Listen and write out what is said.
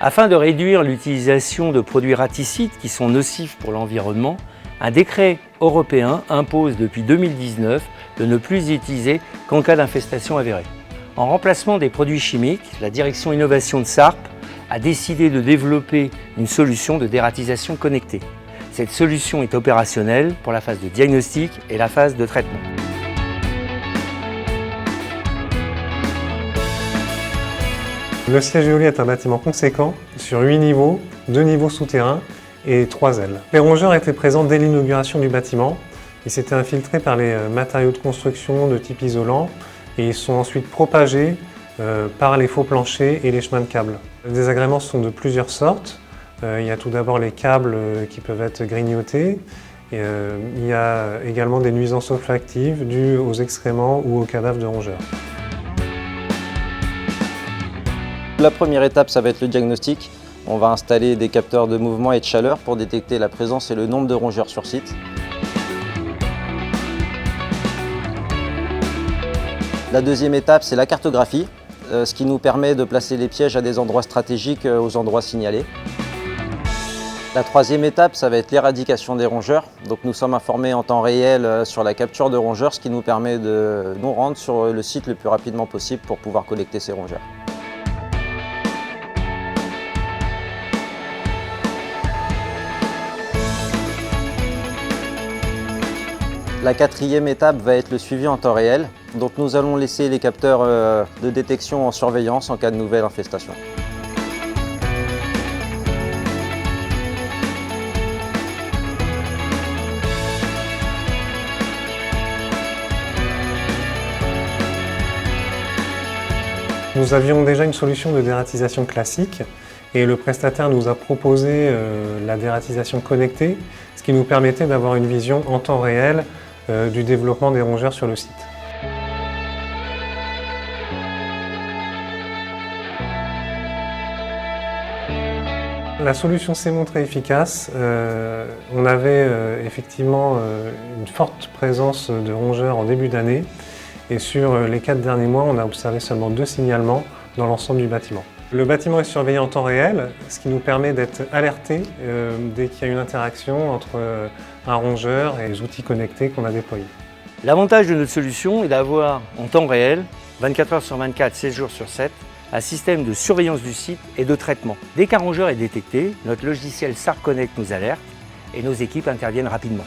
Afin de réduire l'utilisation de produits raticides qui sont nocifs pour l'environnement, un décret européen impose depuis 2019 de ne plus utiliser qu'en cas d'infestation avérée. En remplacement des produits chimiques, la direction innovation de Sarp a décidé de développer une solution de dératisation connectée. Cette solution est opérationnelle pour la phase de diagnostic et la phase de traitement. Le siège éolien est un bâtiment conséquent sur 8 niveaux, 2 niveaux souterrains et 3 ailes. Les rongeurs étaient présents dès l'inauguration du bâtiment. Ils s'étaient infiltrés par les matériaux de construction de type isolant et ils sont ensuite propagés par les faux planchers et les chemins de câbles. Les désagréments sont de plusieurs sortes. Il y a tout d'abord les câbles qui peuvent être grignotés. Il y a également des nuisances olfactives dues aux excréments ou aux cadavres de rongeurs. La première étape, ça va être le diagnostic. On va installer des capteurs de mouvement et de chaleur pour détecter la présence et le nombre de rongeurs sur site. La deuxième étape, c'est la cartographie, ce qui nous permet de placer les pièges à des endroits stratégiques, aux endroits signalés. La troisième étape, ça va être l'éradication des rongeurs. Donc nous sommes informés en temps réel sur la capture de rongeurs, ce qui nous permet de nous rendre sur le site le plus rapidement possible pour pouvoir collecter ces rongeurs. La quatrième étape va être le suivi en temps réel. Donc nous allons laisser les capteurs de détection en surveillance en cas de nouvelle infestation. Nous avions déjà une solution de dératisation classique et le prestataire nous a proposé la dératisation connectée, ce qui nous permettait d'avoir une vision en temps réel du développement des rongeurs sur le site. La solution s'est montrée efficace. On avait effectivement une forte présence de rongeurs en début d'année et sur les 4 derniers mois, on a observé seulement 2 signalements dans l'ensemble du bâtiment. Le bâtiment est surveillé en temps réel, ce qui nous permet d'être alertés dès qu'il y a une interaction entre un rongeur et les outils connectés qu'on a déployés. L'avantage de notre solution est d'avoir en temps réel, 24 heures sur 24, 7 jours sur 7, un système de surveillance du site et de traitement. Dès qu'un rongeur est détecté, notre logiciel Sarp Connect nous alerte et nos équipes interviennent rapidement.